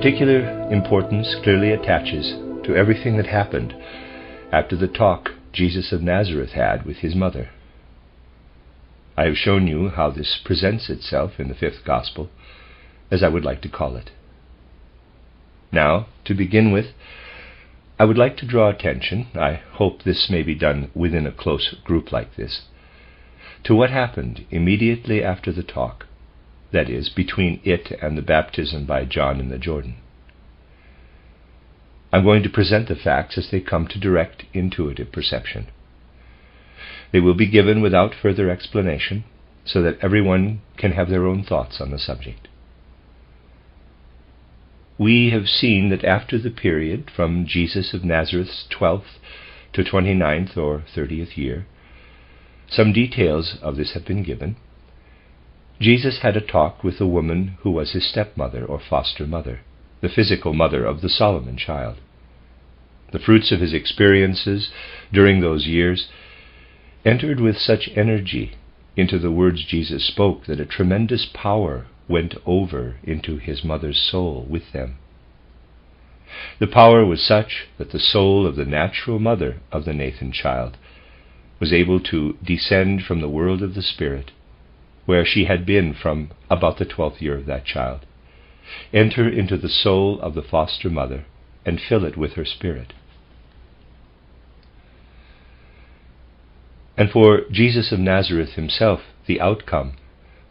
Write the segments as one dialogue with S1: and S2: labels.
S1: Particular importance clearly attaches to everything that happened after the talk Jesus of Nazareth had with his mother. I have shown you how this presents itself in the fifth gospel, as I would like to call it. Now, to begin with, I would like to draw attention, I hope this may be done within a close group like this, to what happened immediately after the talk, that is, between it and the baptism by John in the Jordan. I'm going to present the facts as they come to direct intuitive perception. They will be given without further explanation, so that everyone can have their own thoughts on the subject. We have seen that after the period from Jesus of Nazareth's 12th to 29th or 30th year, some details of this have been given. Jesus had a talk with a woman who was his stepmother or foster mother, the physical mother of the Solomon child. The fruits of his experiences during those years entered with such energy into the words Jesus spoke that a tremendous power went over into his mother's soul with them. The power was such that the soul of the natural mother of the Nathan child was able to descend from the world of the spirit, where she had been from about the 12th year of that child, enter into the soul of the foster mother and fill it with her spirit. And for Jesus of Nazareth himself, the outcome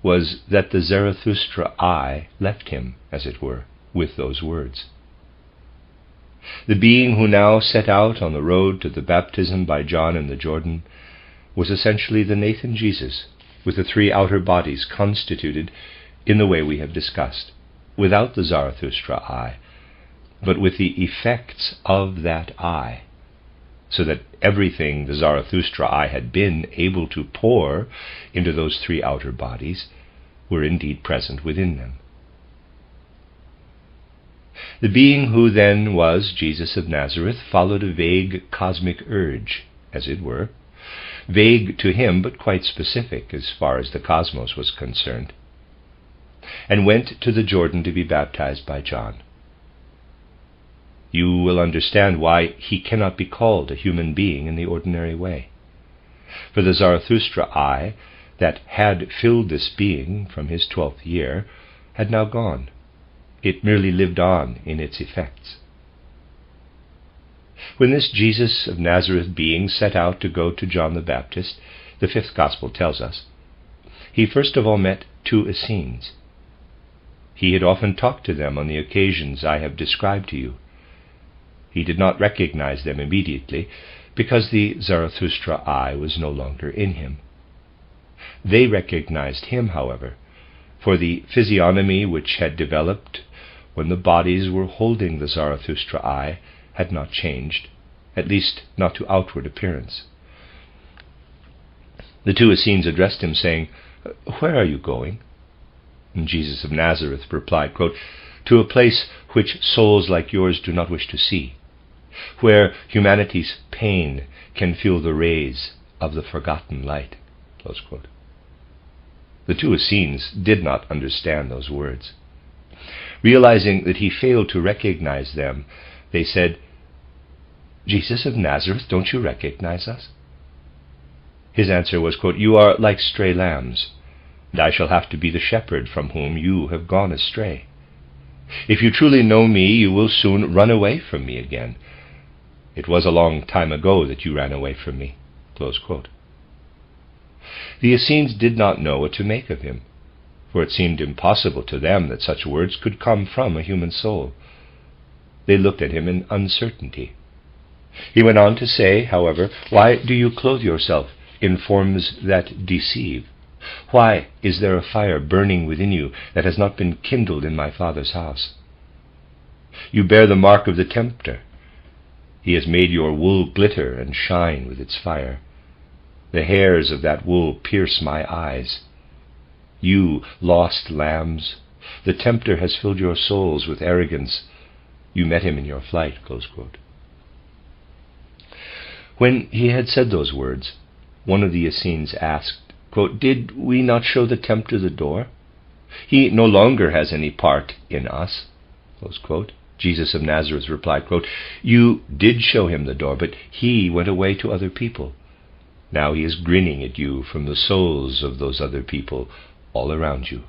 S1: was that the Zarathustra I left him, as it were, with those words. The being who now set out on the road to the baptism by John in the Jordan was essentially the Nathan Jesus, with the three outer bodies constituted in the way we have discussed, without the Zarathustra I, but with the effects of that I, so that everything the Zarathustra I had been able to pour into those three outer bodies were indeed present within them. The being who then was Jesus of Nazareth followed a vague cosmic urge, as it were, vague to him but quite specific as far as the cosmos was concerned, and went to the Jordan to be baptized by John. You will understand why he cannot be called a human being in the ordinary way. For the Zarathustra I that had filled this being from his 12th year had now gone. It merely lived on in its effects. When this Jesus of Nazareth being set out to go to John the Baptist, the fifth gospel tells us, he first of all met two Essenes. He had often talked to them on the occasions I have described to you. He did not recognize them immediately, because the Zarathustra I was no longer in him. They recognized him, however, for the physiognomy which had developed when the bodies were holding the Zarathustra I had not changed, at least not to outward appearance. The two Essenes addressed him, saying, "Where are you going?" And Jesus of Nazareth replied, quote, "To a place which souls like yours do not wish to see, where humanity's pain can feel the rays of the forgotten light." Close quote. The two Essenes did not understand those words. Realizing that he failed to recognize them, they said, "Jesus of Nazareth, don't you recognize us?" His answer was, quote, "You are like stray lambs, and I shall have to be the shepherd from whom you have gone astray. If you truly know me, you will soon run away from me again. It was a long time ago that you ran away from me." Close quote. The Essenes did not know what to make of him, for it seemed impossible to them that such words could come from a human soul. They looked at him in uncertainty. He went on to say, however, "Why do you clothe yourself in forms that deceive? Why is there a fire burning within you that has not been kindled in my Father's house? You bear the mark of the tempter. He has made your wool glitter and shine with its fire. The hairs of that wool pierce my eyes. You lost lambs, the tempter has filled your souls with arrogance. You met him in your flight." Close quote. When he had said those words, one of the Essenes asked, quote, "Did we not show the tempter the door? He no longer has any part in us. Close quote. Jesus of Nazareth replied, quote, "You did show him the door, but he went away to other people. Now he is grinning at you from the souls of those other people all around you.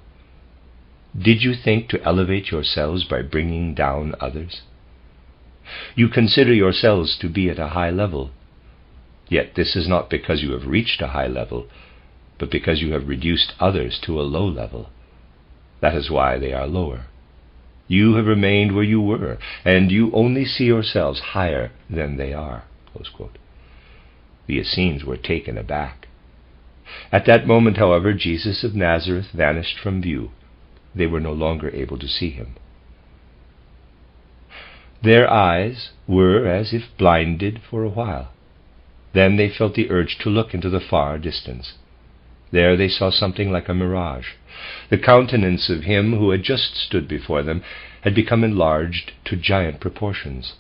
S1: Did you think to elevate yourselves by bringing down others? You consider yourselves to be at a high level. Yet this is not because you have reached a high level, but because you have reduced others to a low level. That is why they are lower. You have remained where you were, and you only see yourselves higher than they are." Close quote. The Essenes were taken aback. At that moment, however, Jesus of Nazareth vanished from view. They were no longer able to see him. Their eyes were as if blinded for a while. Then they felt the urge to look into the far distance. There they saw something like a mirage. The countenance of him who had just stood before them had become enlarged to giant proportions.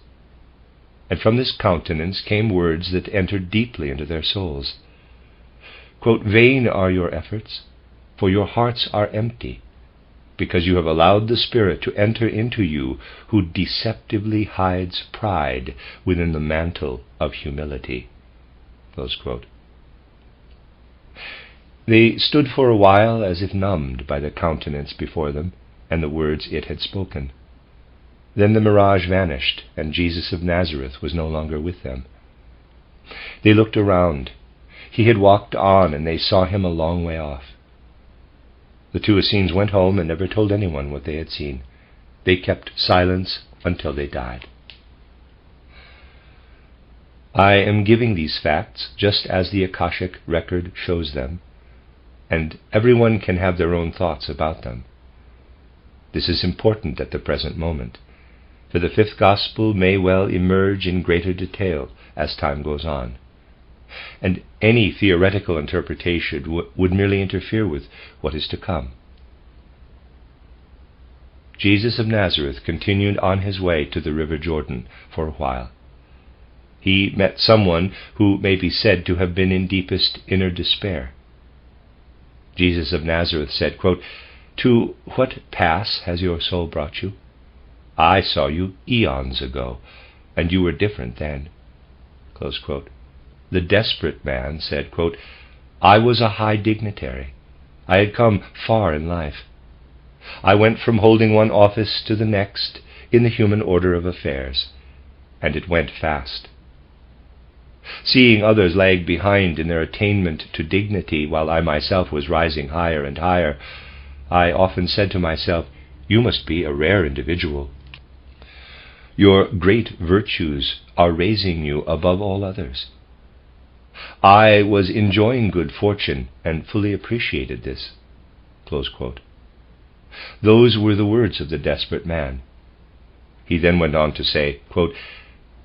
S1: And from this countenance came words that entered deeply into their souls. Quote, "Vain are your efforts, for your hearts are empty, because you have allowed the Spirit to enter into you who deceptively hides pride within the mantle of humility." Close quote. They stood for a while as if numbed by the countenance before them and the words it had spoken. Then the mirage vanished, and Jesus of Nazareth was no longer with them. They looked around. He had walked on, and they saw him a long way off. The two Essenes went home and never told anyone what they had seen. They kept silence until they died. I am giving these facts just as the Akashic record shows them, and everyone can have their own thoughts about them. This is important at the present moment, for the fifth gospel may well emerge in greater detail as time goes on, and any theoretical interpretation would merely interfere with what is to come. Jesus of Nazareth continued on his way to the river Jordan for a while. He met someone who may be said to have been in deepest inner despair. Jesus of Nazareth said, quote, "To what pass has your soul brought you? I saw you eons ago, and you were different then." Close quote. The desperate man said, quote, "I was a high dignitary. I had come far in life. I went from holding one office to the next in the human order of affairs, and it went fast. Seeing others lag behind in their attainment to dignity while I myself was rising higher and higher, I often said to myself, 'You must be a rare individual. Your great virtues are raising you above all others.' I was enjoying good fortune and fully appreciated this." Close quote. Those were the words of the desperate man. He then went on to say, quote,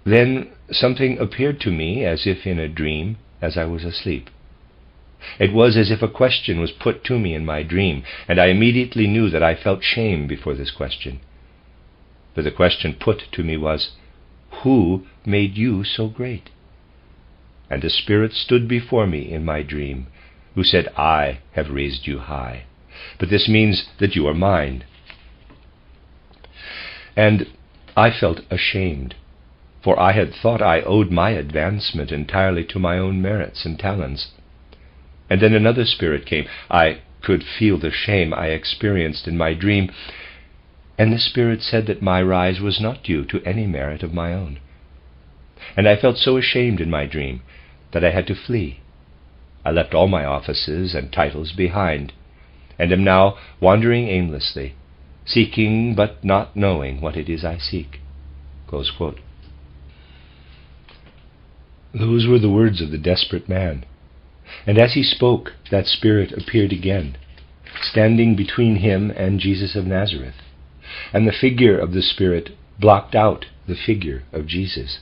S1: "Then something appeared to me as if in a dream as I was asleep. It was as if a question was put to me in my dream, and I immediately knew that I felt shame before this question. For the question put to me was, 'Who made you so great?' And a spirit stood before me in my dream, who said, 'I have raised you high, but this means that you are mine.' And I felt ashamed, for I had thought I owed my advancement entirely to my own merits and talents. And then another spirit came. I could feel the shame I experienced in my dream, and the spirit said that my rise was not due to any merit of my own. And I felt so ashamed in my dream that I had to flee. I left all my offices and titles behind, and am now wandering aimlessly, seeking but not knowing what it is I seek." Close quote. Those were the words of the desperate man. And as he spoke, that spirit appeared again, standing between him and Jesus of Nazareth, and the figure of the spirit blocked out the figure of Jesus.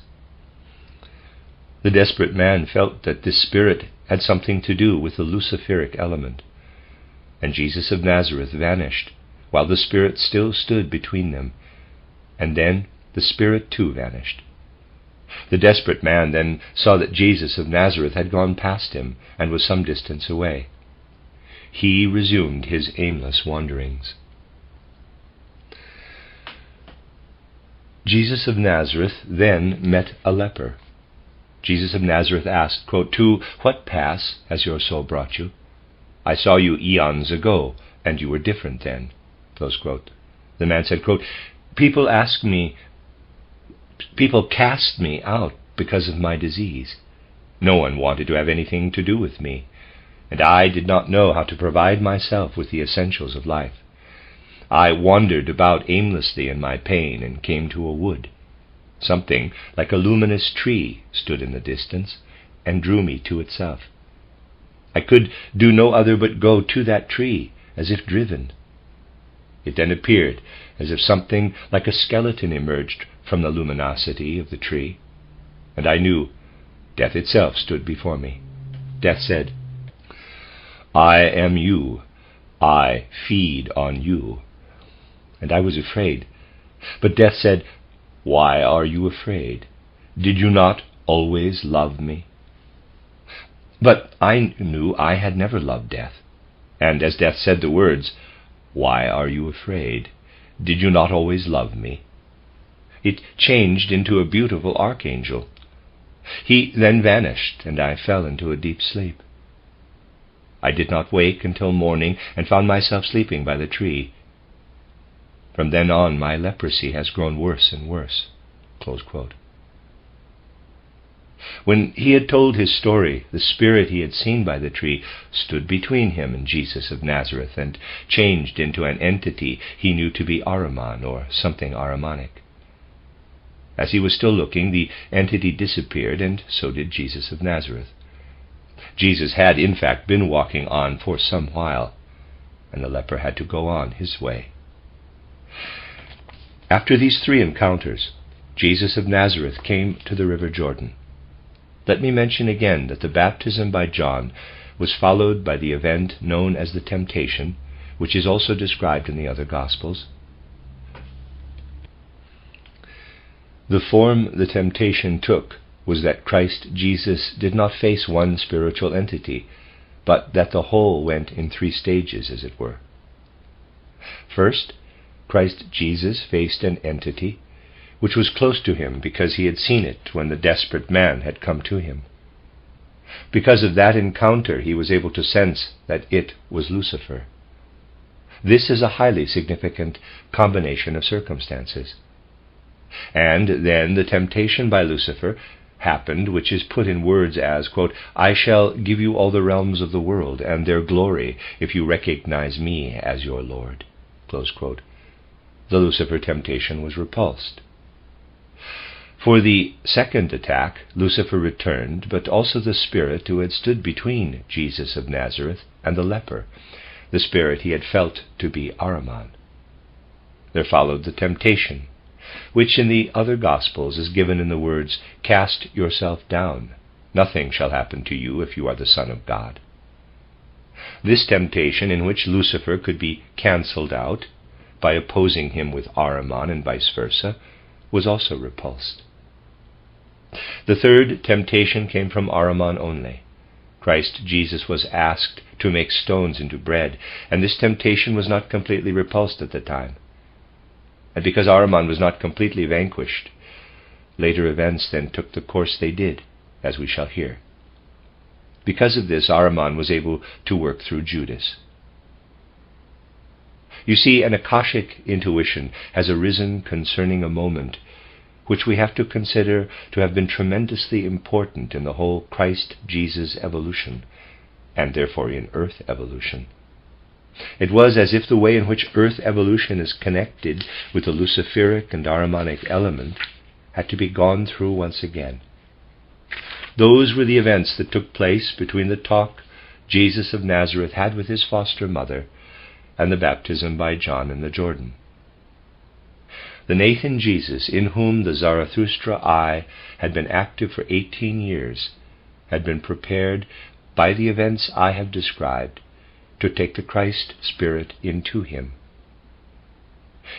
S1: The desperate man felt that this spirit had something to do with the luciferic element, and Jesus of Nazareth vanished, while the spirit still stood between them, and then the spirit too vanished. The desperate man then saw that Jesus of Nazareth had gone past him and was some distance away. He resumed his aimless wanderings. Jesus of Nazareth then met a leper. Jesus of Nazareth asked, quote, "To what pass has your soul brought you? I saw you eons ago, and you were different then." Close quote. The man said, quote, People cast me out because of my disease. No one wanted to have anything to do with me, and I did not know how to provide myself with the essentials of life. I wandered about aimlessly in my pain and came to a wood. Something like a luminous tree stood in the distance and drew me to itself. I could do no other but go to that tree, as if driven. It then appeared as if something like a skeleton emerged from the luminosity of the tree, and I knew death itself stood before me. Death said, "I am you. I feed on you." And I was afraid. But death said, "Why are you afraid? Did you not always love me?" But I knew I had never loved death. And as death said the words, "Why are you afraid? Did you not always love me?" it changed into a beautiful archangel. He then vanished, and I fell into a deep sleep. I did not wake until morning, and found myself sleeping by the tree. From then on, my leprosy has grown worse and worse. Close quote. When he had told his story, the spirit he had seen by the tree stood between him and Jesus of Nazareth, and changed into an entity he knew to be Ahriman, or something Ahrimanic. As he was still looking, the entity disappeared, and so did Jesus of Nazareth. Jesus had, in fact, been walking on for some while, and the leper had to go on his way. After these three encounters, Jesus of Nazareth came to the river Jordan. Let me mention again that the baptism by John was followed by the event known as the temptation, which is also described in the other Gospels. The form the temptation took was that Christ Jesus did not face one spiritual entity, but that the whole went in three stages, as it were. First, Christ Jesus faced an entity which was close to him because he had seen it when the desperate man had come to him. Because of that encounter, he was able to sense that it was Lucifer. This is a highly significant combination of circumstances. And then the temptation by Lucifer happened, which is put in words as, quote, "I shall give you all the realms of the world and their glory if you recognize me as your Lord." Close quote. The Lucifer temptation was repulsed. For the second attack, Lucifer returned, but also the spirit who had stood between Jesus of Nazareth and the leper, the spirit he had felt to be Ahriman. There followed the temptation, which in the other Gospels is given in the words, "Cast yourself down. Nothing shall happen to you if you are the Son of God." This temptation, in which Lucifer could be cancelled out by opposing him with Ahriman and vice versa, was also repulsed. The third temptation came from Ahriman only. Christ Jesus was asked to make stones into bread, and this temptation was not completely repulsed at the time. And because Ahriman was not completely vanquished, later events then took the course they did, as we shall hear. Because of this, Ahriman was able to work through Judas. You see, an Akashic intuition has arisen concerning a moment which we have to consider to have been tremendously important in the whole Christ-Jesus evolution, and therefore in Earth evolution. It was as if the way in which Earth evolution is connected with the Luciferic and Ahrimanic element had to be gone through once again. Those were the events that took place between the talk Jesus of Nazareth had with his foster mother and the baptism by John in the Jordan. The Nathan Jesus, in whom the Zarathustra I had been active for 18 years, had been prepared by the events I have described to take the Christ Spirit into him.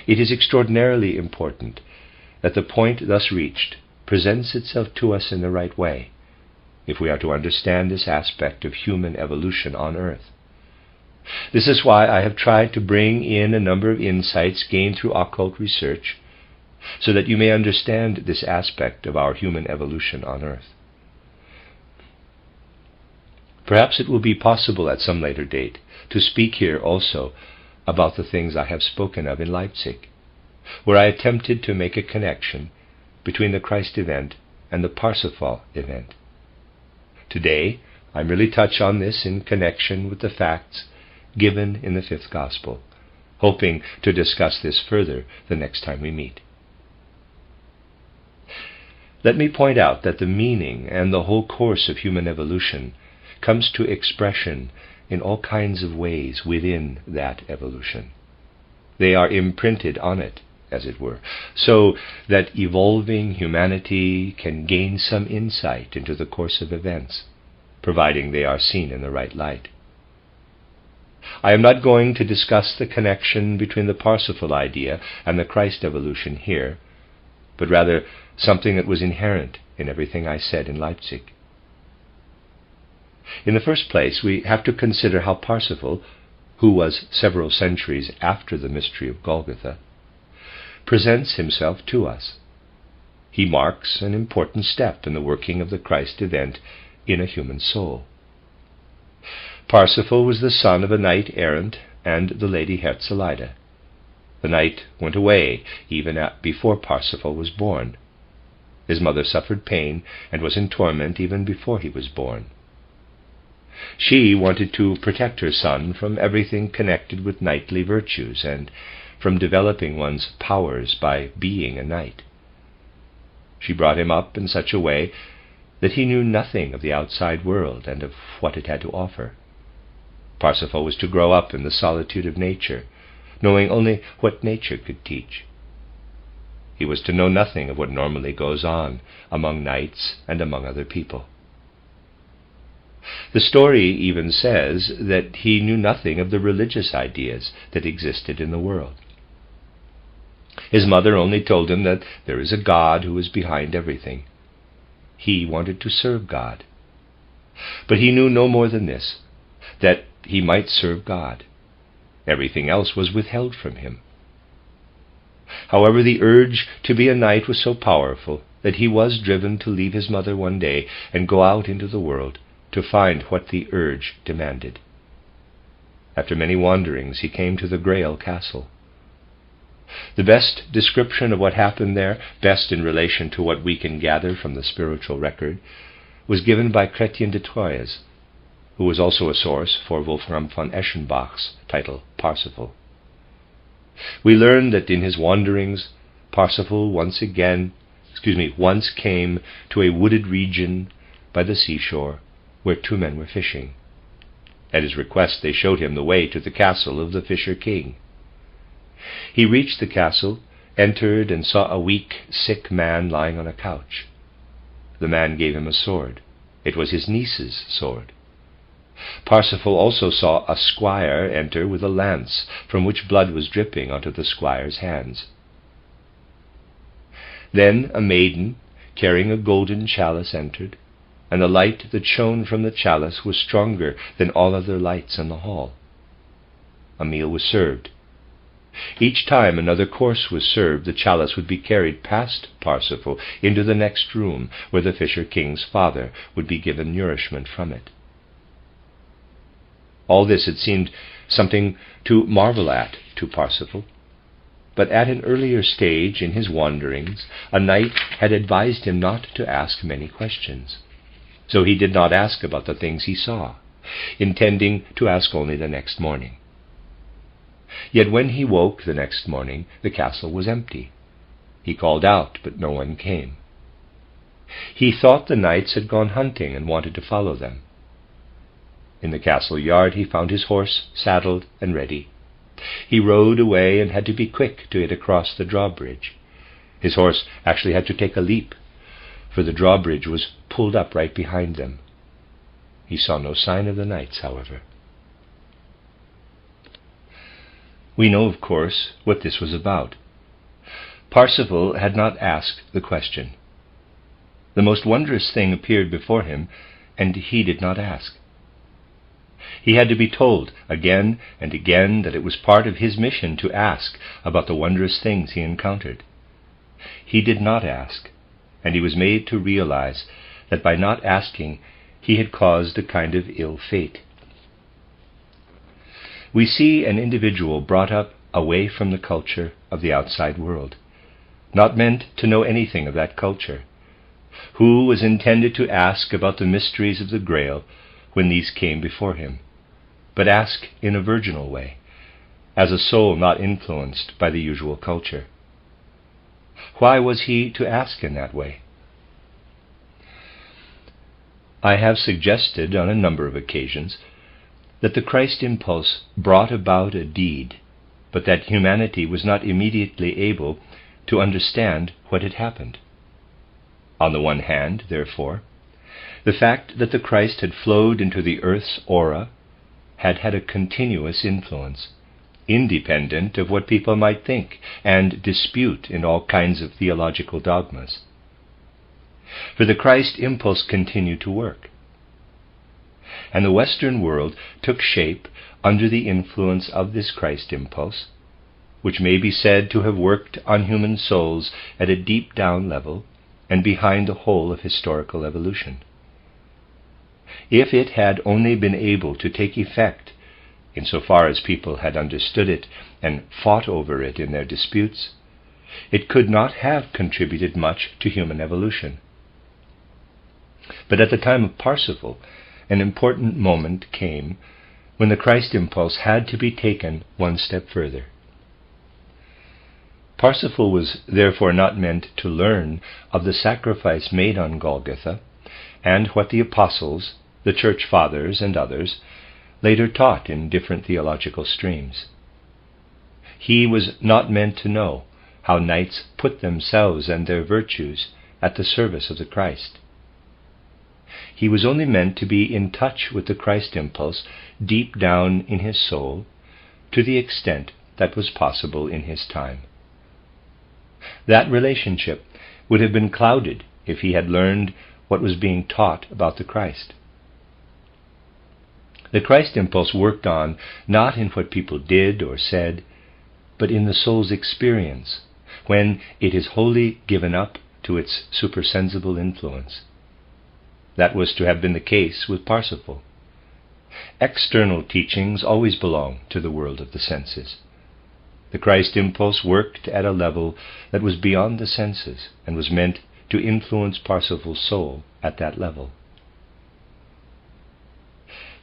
S1: It is extraordinarily important that the point thus reached presents itself to us in the right way, if we are to understand this aspect of human evolution on earth. This is why I have tried to bring in a number of insights gained through occult research, so that you may understand this aspect of our human evolution on earth. Perhaps it will be possible at some later date to speak here also about the things I have spoken of in Leipzig, where I attempted to make a connection between the Christ event and the Parsifal event. Today, I merely touch on this in connection with the facts given in the fifth Gospel, hoping to discuss this further the next time we meet. Let me point out that the meaning and the whole course of human evolution comes to expression in all kinds of ways within that evolution. They are imprinted on it, as it were, so that evolving humanity can gain some insight into the course of events, providing they are seen in the right light. I am not going to discuss the connection between the Parsifal idea and the Christ evolution here, but rather something that was inherent in everything I said in Leipzig. In the first place, we have to consider how Parsifal, who was several centuries after the mystery of Golgotha, presents himself to us. He marks an important step in the working of the Christ event in a human soul. Parsifal was the son of a knight-errant and the lady Herzeleida. The knight went away even before Parsifal was born. His mother suffered pain and was in torment even before he was born. She wanted to protect her son from everything connected with knightly virtues and from developing one's powers by being a knight. She brought him up in such a way that he knew nothing of the outside world and of what it had to offer. Parsifal was to grow up in the solitude of nature, knowing only what nature could teach. He was to know nothing of what normally goes on among knights and among other people. The story even says that he knew nothing of the religious ideas that existed in the world. His mother only told him that there is a God who is behind everything. He wanted to serve God. But he knew no more than this, that he might serve God. Everything else was withheld from him. However, the urge to be a knight was so powerful that he was driven to leave his mother one day and go out into the world to find what the urge demanded. After many wanderings, he came to the Grail Castle. The best description of what happened there, best in relation to what we can gather from the spiritual record, was given by Chrétien de Troyes, who was also a source for Wolfram von Eschenbach's title Parsifal. We learn that in his wanderings, Parsifal once came to a wooded region by the seashore where two men were fishing. At his request, they showed him the way to the castle of the Fisher King. He reached the castle, entered, and saw a weak, sick man lying on a couch. The man gave him a sword. It was his niece's sword. Parsifal also saw a squire enter with a lance, from which blood was dripping onto the squire's hands. Then a maiden, carrying a golden chalice, entered, and the light that shone from the chalice was stronger than all other lights in the hall. A meal was served. Each time another course was served, the chalice would be carried past Parsifal into the next room, where the Fisher King's father would be given nourishment from it. All this had seemed something to marvel at to Parsifal, but at an earlier stage in his wanderings, a knight had advised him not to ask many questions. So he did not ask about the things he saw, intending to ask only the next morning. Yet when he woke the next morning, the castle was empty. He called out, but no one came. He thought the knights had gone hunting and wanted to follow them. In the castle yard he found his horse saddled and ready. He rode away and had to be quick to get across the drawbridge. His horse actually had to take a leap, for the drawbridge was pulled up right behind them. He saw no sign of the knights, however. We know, of course, what this was about. Parsifal had not asked the question. The most wondrous thing appeared before him, and he did not ask. He had to be told again and again that it was part of his mission to ask about the wondrous things he encountered. he did not ask, and he was made to realize that by not asking he had caused a kind of ill fate. We see an individual brought up away from the culture of the outside world, not meant to know anything of that culture, who was intended to ask about the mysteries of the Grail when these came before him, but ask in a virginal way, as a soul not influenced by the usual culture. Why was he to ask in that way? I have suggested on a number of occasions that the Christ impulse brought about a deed, but that humanity was not immediately able to understand what had happened. On the one hand, therefore, the fact that the Christ had flowed into the earth's aura had had a continuous influence, independent of what people might think and dispute in all kinds of theological dogmas. For the Christ impulse continued to work, and the Western world took shape under the influence of this Christ impulse, which may be said to have worked on human souls at a deep down level and behind the whole of historical evolution. If it had only been able to take effect, insofar as people had understood it and fought over it in their disputes, it could not have contributed much to human evolution. But at the time of Parsifal, an important moment came when the Christ impulse had to be taken one step further. Parsifal was therefore not meant to learn of the sacrifice made on Golgotha and what the apostles, the church fathers, and others later taught in different theological streams. He was not meant to know how knights put themselves and their virtues at the service of the Christ. He was only meant to be in touch with the Christ impulse deep down in his soul, to the extent that was possible in his time. That relationship would have been clouded if he had learned what was being taught about the Christ. The Christ impulse worked on not in what people did or said, but in the soul's experience, when it is wholly given up to its supersensible influence. That was to have been the case with Parsifal. External teachings always belong to the world of the senses. The Christ impulse worked at a level that was beyond the senses and was meant to influence Parsifal's soul at that level.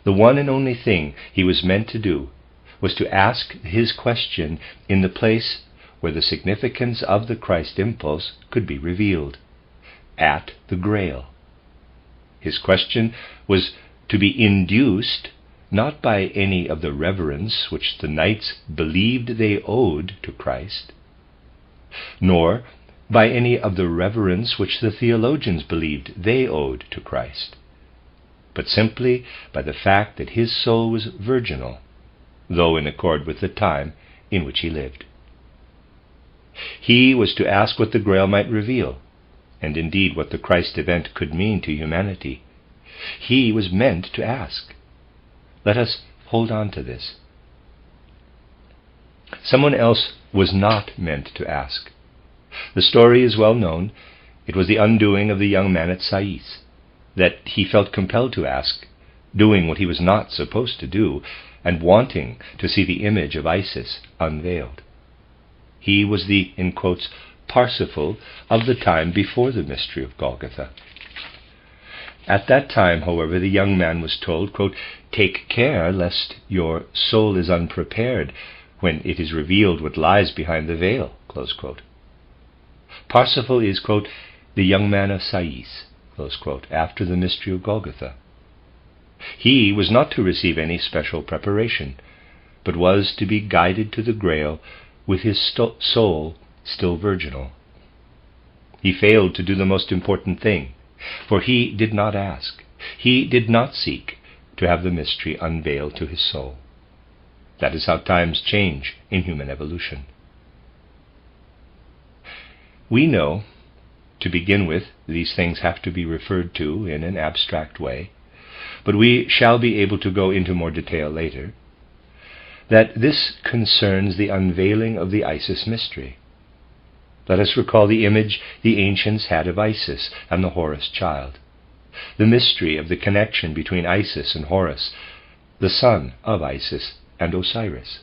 S1: The one and only thing he was meant to do was to ask his question in the place where the significance of the Christ impulse could be revealed, at the Grail. His question was to be induced not by any of the reverence which the knights believed they owed to Christ, nor by any of the reverence which the theologians believed they owed to Christ, but simply by the fact that his soul was virginal, though in accord with the time in which he lived. He was to ask what the Grail might reveal, and indeed what the Christ event could mean to humanity. He was meant to ask. Let us hold on to this. Someone else was not meant to ask. The story is well known. It was the undoing of the young man at Sais, that he felt compelled to ask, doing what he was not supposed to do, and wanting to see the image of Isis unveiled. He was the, in quotes, Parsifal of the time before the mystery of Golgotha. At that time, however, the young man was told, quote, "Take care lest your soul is unprepared when it is revealed what lies behind the veil," close quote. Parsifal is, quote, "the young man of Sais," close quote, after the mystery of Golgotha. He was not to receive any special preparation, but was to be guided to the Grail with his soul still virginal. He failed to do the most important thing, for he did not ask. He did not seek to have the mystery unveiled to his soul. That is how times change in human evolution. We know, to begin with, these things have to be referred to in an abstract way, but we shall be able to go into more detail later, that this concerns the unveiling of the Isis mystery. Let us recall the image the ancients had of Isis and the Horus child, the mystery of the connection between Isis and Horus, the son of Isis and Osiris.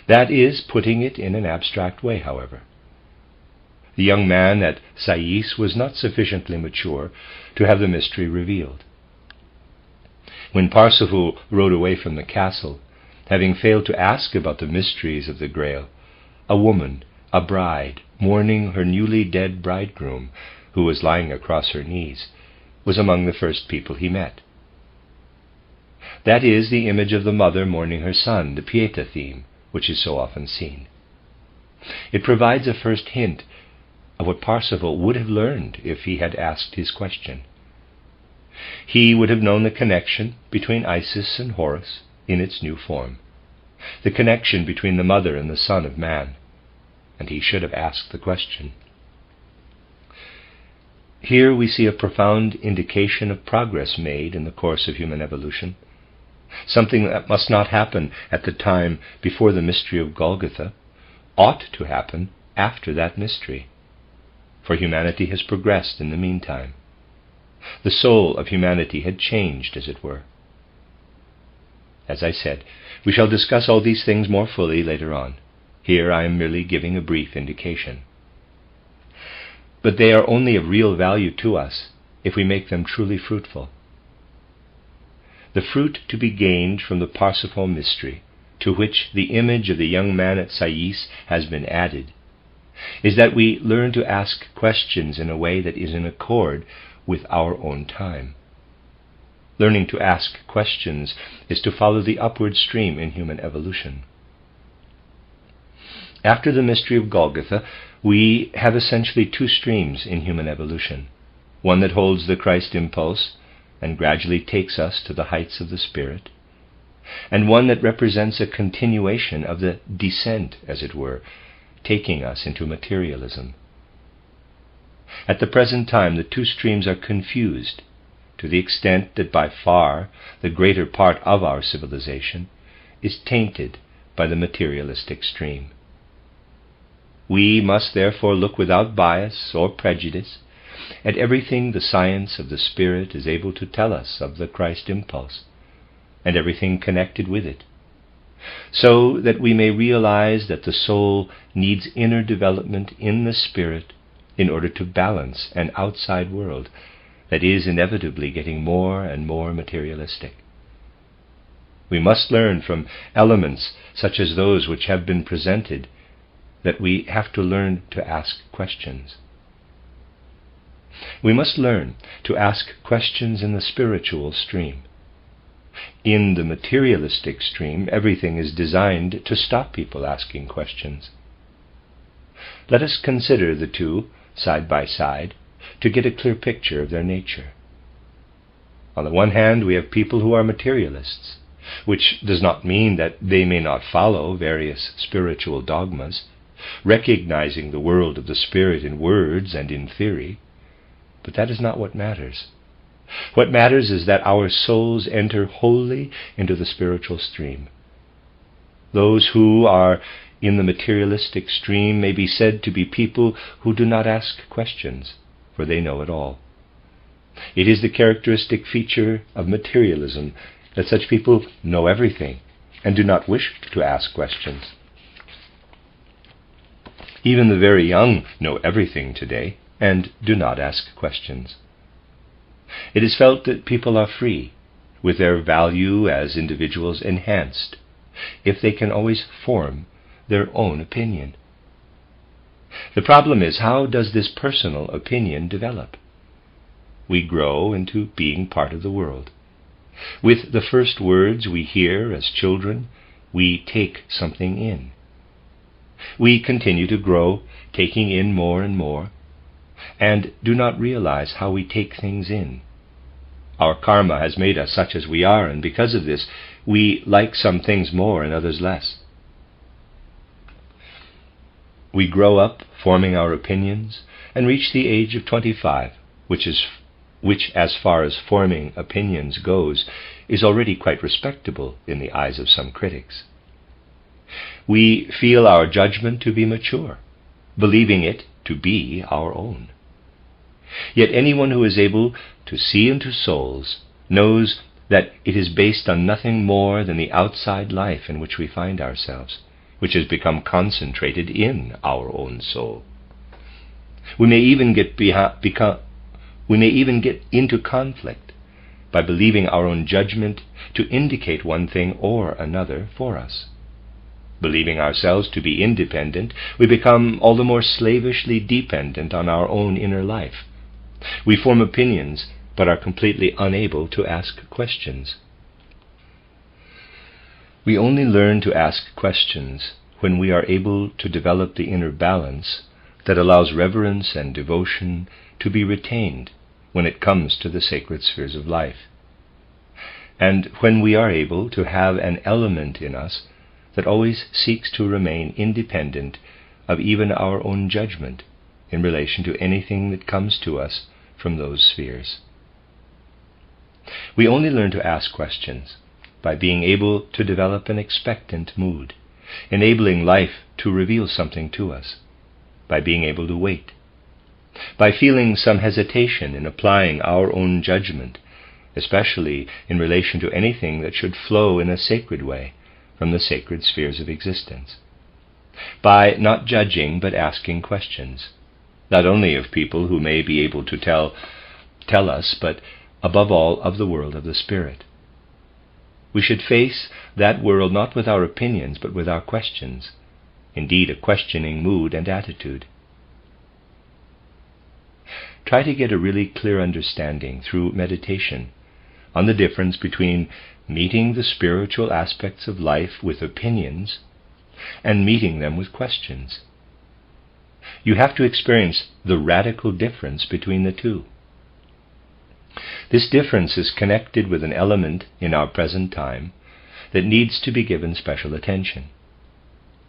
S1: That is putting it in an abstract way, however. The young man at Sais was not sufficiently mature to have the mystery revealed. When Parsifal rode away from the castle, having failed to ask about the mysteries of the Grail, a woman, a bride, mourning her newly dead bridegroom, who was lying across her knees, was among the first people he met. That is the image of the mother mourning her son, the Pietà theme, which is so often seen. It provides a first hint of what Parsifal would have learned if he had asked his question. He would have known the connection between Isis and Horus in its new form, the connection between the mother and the son of man, and he should have asked the question. Here we see a profound indication of progress made in the course of human evolution, something that must not happen at the time before the mystery of Golgotha ought to happen after that mystery, for humanity has progressed in the meantime. The soul of humanity had changed, as it were. As I said, we shall discuss all these things more fully later on. Here I am merely giving a brief indication. But they are only of real value to us if we make them truly fruitful. The fruit to be gained from the Parsifal mystery, to which the image of the young man at Sais has been added, is that we learn to ask questions in a way that is in accord with our own time. Learning to ask questions is to follow the upward stream in human evolution. After the mystery of Golgotha, we have essentially two streams in human evolution, one that holds the Christ impulse and gradually takes us to the heights of the Spirit, and one that represents a continuation of the descent, as it were, taking us into materialism. At the present time, the two streams are confused to the extent that by far the greater part of our civilization is tainted by the materialistic stream. We must therefore look without bias or prejudice at everything the science of the Spirit is able to tell us of the Christ impulse, and everything connected with it, so that we may realize that the soul needs inner development in the Spirit in order to balance an outside world that is inevitably getting more and more materialistic. We must learn from elements such as those which have been presented that we have to learn to ask questions. We must learn to ask questions in the spiritual stream. In the materialistic stream, everything is designed to stop people asking questions. Let us consider the two side by side to get a clear picture of their nature. On the one hand, we have people who are materialists, which does not mean that they may not follow various spiritual dogmas, recognizing the world of the Spirit in words and in theory, but that is not what matters. What matters is that our souls enter wholly into the spiritual stream. Those who are in the materialistic stream may be said to be people who do not ask questions, for they know it all. It is the characteristic feature of materialism that such people know everything and do not wish to ask questions. Even the very young know everything today and do not ask questions. It is felt that people are free, with their value as individuals enhanced, if they can always form their own opinion. The problem is, how does this personal opinion develop? We grow into being part of the world. With the first words we hear as children, we take something in. We continue to grow, taking in more and more, and do not realize how we take things in. Our karma has made us such as we are, and because of this, we like some things more and others less. We grow up, forming our opinions, and reach the age of 25, which, as far as forming opinions goes, is already quite respectable in the eyes of some critics. We feel our judgment to be mature, believing it to be our own. Yet anyone who is able to see into souls knows that it is based on nothing more than the outside life in which we find ourselves, which has become concentrated in our own soul. We may even get into conflict by believing our own judgment to indicate one thing or another for us. Believing ourselves to be independent, we become all the more slavishly dependent on our own inner life. We form opinions, but are completely unable to ask questions. We only learn to ask questions when we are able to develop the inner balance that allows reverence and devotion to be retained when it comes to the sacred spheres of life, and when we are able to have an element in us that always seeks to remain independent of even our own judgment in relation to anything that comes to us from those spheres. We only learn to ask questions by being able to develop an expectant mood, enabling life to reveal something to us, by being able to wait, by feeling some hesitation in applying our own judgment, especially in relation to anything that should flow in a sacred way from the sacred spheres of existence, by not judging but asking questions, not only of people who may be able to tell us, but above all of the world of the Spirit. We should face that world not with our opinions, but with our questions, indeed a questioning mood and attitude. Try to get a really clear understanding through meditation on the difference between meeting the spiritual aspects of life with opinions and meeting them with questions. You have to experience the radical difference between the two. This difference is connected with an element in our present time that needs to be given special attention.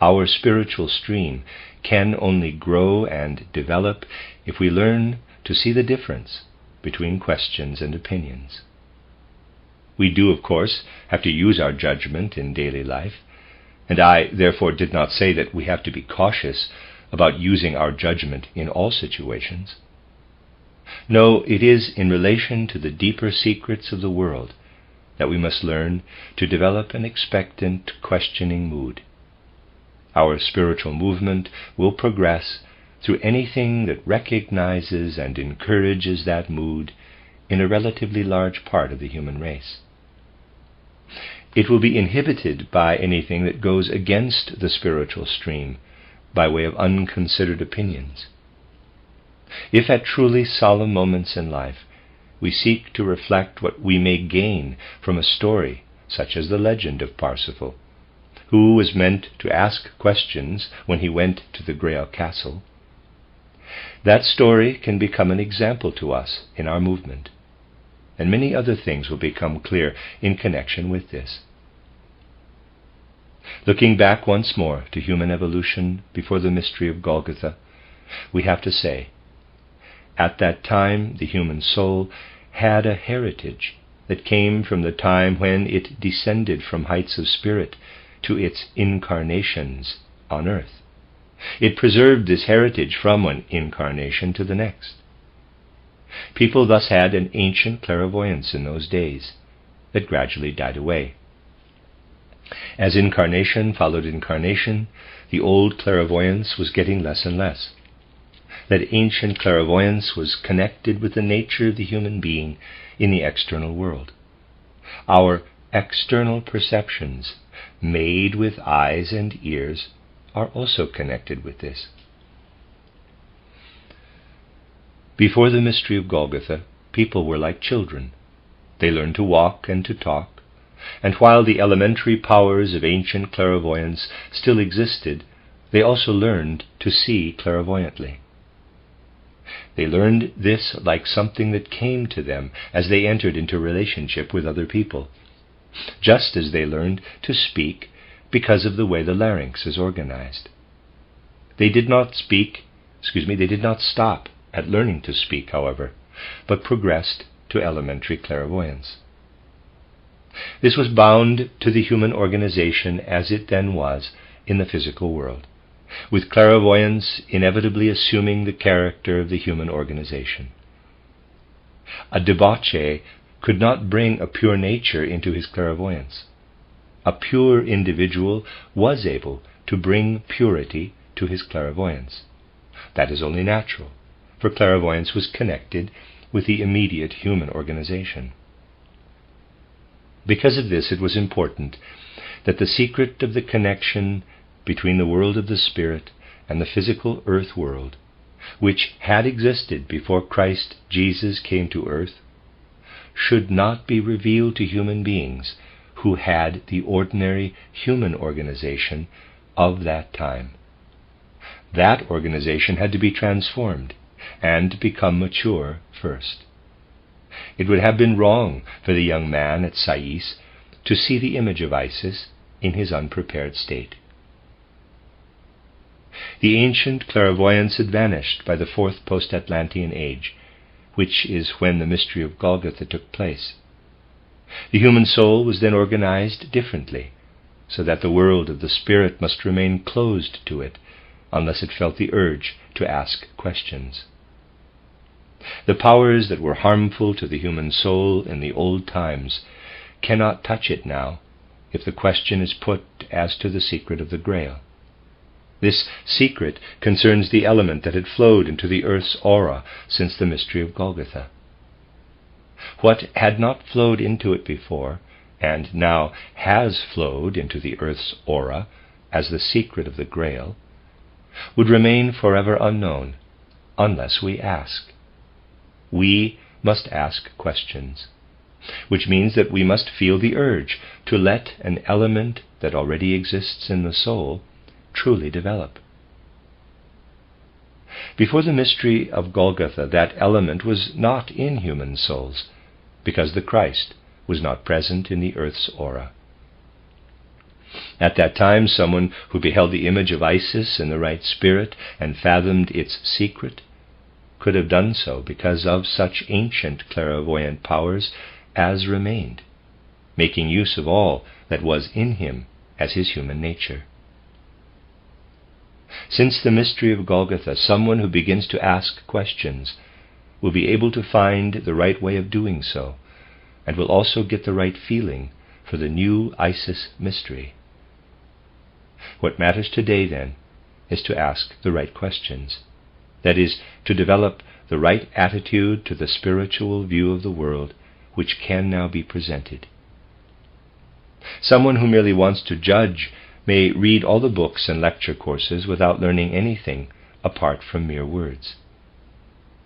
S1: Our spiritual stream can only grow and develop if we learn to see the difference between questions and opinions. We do, of course, have to use our judgment in daily life, and I therefore did not say that we have to be cautious about using our judgment in all situations. No, it is in relation to the deeper secrets of the world that we must learn to develop an expectant, questioning mood. Our spiritual movement will progress through anything that recognizes and encourages that mood in a relatively large part of the human race. It will be inhibited by anything that goes against the spiritual stream by way of unconsidered opinions. If at truly solemn moments in life we seek to reflect what we may gain from a story such as the legend of Parsifal, who was meant to ask questions when he went to the Grail Castle, that story can become an example to us in our movement, and many other things will become clear in connection with this. Looking back once more to human evolution before the mystery of Golgotha, we have to say, at that time the human soul had a heritage that came from the time when it descended from heights of spirit to its incarnations on earth. It preserved this heritage from one incarnation to the next. People thus had an ancient clairvoyance in those days that gradually died away. As incarnation followed incarnation, the old clairvoyance was getting less and less. That ancient clairvoyance was connected with the nature of the human being in the external world. Our external perceptions, made with eyes and ears, are also connected with this. Before the mystery of Golgotha, people were like children. They learned to walk and to talk, and while the elementary powers of ancient clairvoyance still existed, they also learned to see clairvoyantly. They learned this like something that came to them as they entered into relationship with other people, just as they learned to speak because of the way the larynx is organized. They did not stop at learning to speak, however, but progressed to elementary clairvoyance. This was bound to the human organization as it then was in the physical world, with clairvoyance inevitably assuming the character of the human organization. A debauchee could not bring a pure nature into his clairvoyance. A pure individual was able to bring purity to his clairvoyance. That is only natural, for clairvoyance was connected with the immediate human organization. Because of this, it was important that the secret of the connection between the world of the spirit and the physical earth world, which had existed before Christ Jesus came to earth, should not be revealed to human beings who had the ordinary human organization of that time. That organization had to be transformed and become mature first. It would have been wrong for the young man at Sais to see the image of Isis in his unprepared state. The ancient clairvoyance had vanished by the fourth Post-Atlantean age, which is when the mystery of Golgotha took place. The human soul was then organized differently, so that the world of the spirit must remain closed to it unless it felt the urge to ask questions. The powers that were harmful to the human soul in the old times cannot touch it now if the question is put as to the secret of the Grail. This secret concerns the element that had flowed into the earth's aura since the mystery of Golgotha. What had not flowed into it before, and now has flowed into the earth's aura as the secret of the Grail, would remain forever unknown unless we ask. We must ask questions, which means that we must feel the urge to let an element that already exists in the soul truly develop. Before the mystery of Golgotha, that element was not in human souls, because the Christ was not present in the earth's aura. At that time, someone who beheld the image of Isis in the right spirit and fathomed its secret could have done so because of such ancient clairvoyant powers as remained, making use of all that was in him as his human nature. Since the mystery of Golgotha, someone who begins to ask questions will be able to find the right way of doing so, and will also get the right feeling for the new Isis mystery. What matters today, then, is to ask the right questions. That is, to develop the right attitude to the spiritual view of the world which can now be presented. Someone who merely wants to judge may read all the books and lecture courses without learning anything apart from mere words.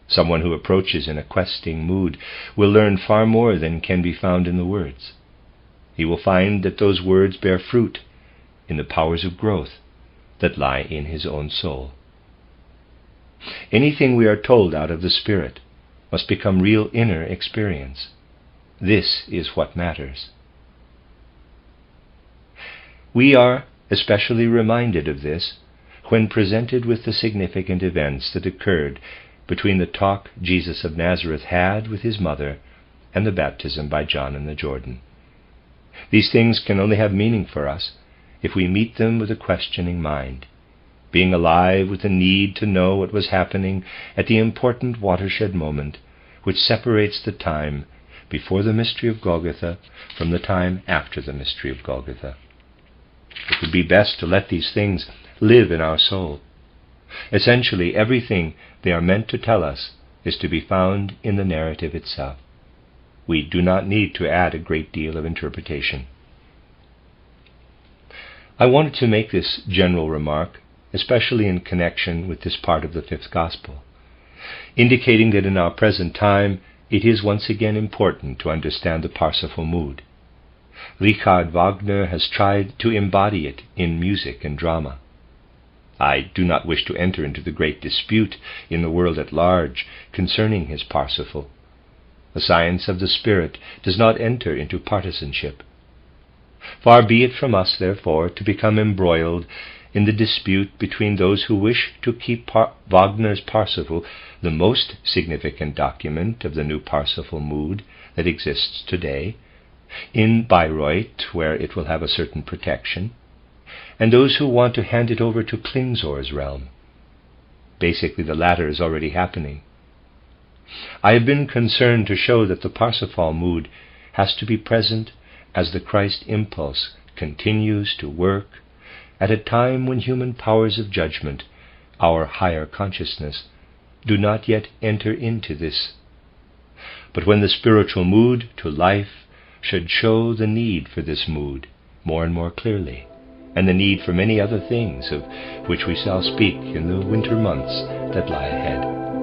S1: Someone who approaches in a questing mood will learn far more than can be found in the words. He will find that those words bear fruit in the powers of growth that lie in his own soul. Anything we are told out of the Spirit must become real inner experience. This is what matters. We are especially reminded of this when presented with the significant events that occurred between the talk Jesus of Nazareth had with his mother and the baptism by John in the Jordan. These things can only have meaning for us if we meet them with a questioning mind, being alive with the need to know what was happening at the important watershed moment which separates the time before the mystery of Golgotha from the time after the mystery of Golgotha. It would be best to let these things live in our soul. Essentially, everything they are meant to tell us is to be found in the narrative itself. We do not need to add a great deal of interpretation. I wanted to make this general remark, especially in connection with this part of the fifth Gospel, indicating that in our present time it is once again important to understand the Parsifal mood. Richard Wagner has tried to embody it in music and drama. I do not wish to enter into the great dispute in the world at large concerning his Parsifal. The science of the Spirit does not enter into partisanship. Far be it from us, therefore, to become embroiled in the dispute between those who wish to keep Wagner's Parsifal the most significant document of the new Parsifal mood that exists today, in Bayreuth, where it will have a certain protection, and those who want to hand it over to Klingsor's realm. Basically, the latter is already happening. I have been concerned to show that the Parsifal mood has to be present as the Christ impulse continues to work at a time when human powers of judgment, our higher consciousness, do not yet enter into this. But when the spiritual mood to life should show the need for this mood more and more clearly, and the need for many other things of which we shall speak in the winter months that lie ahead.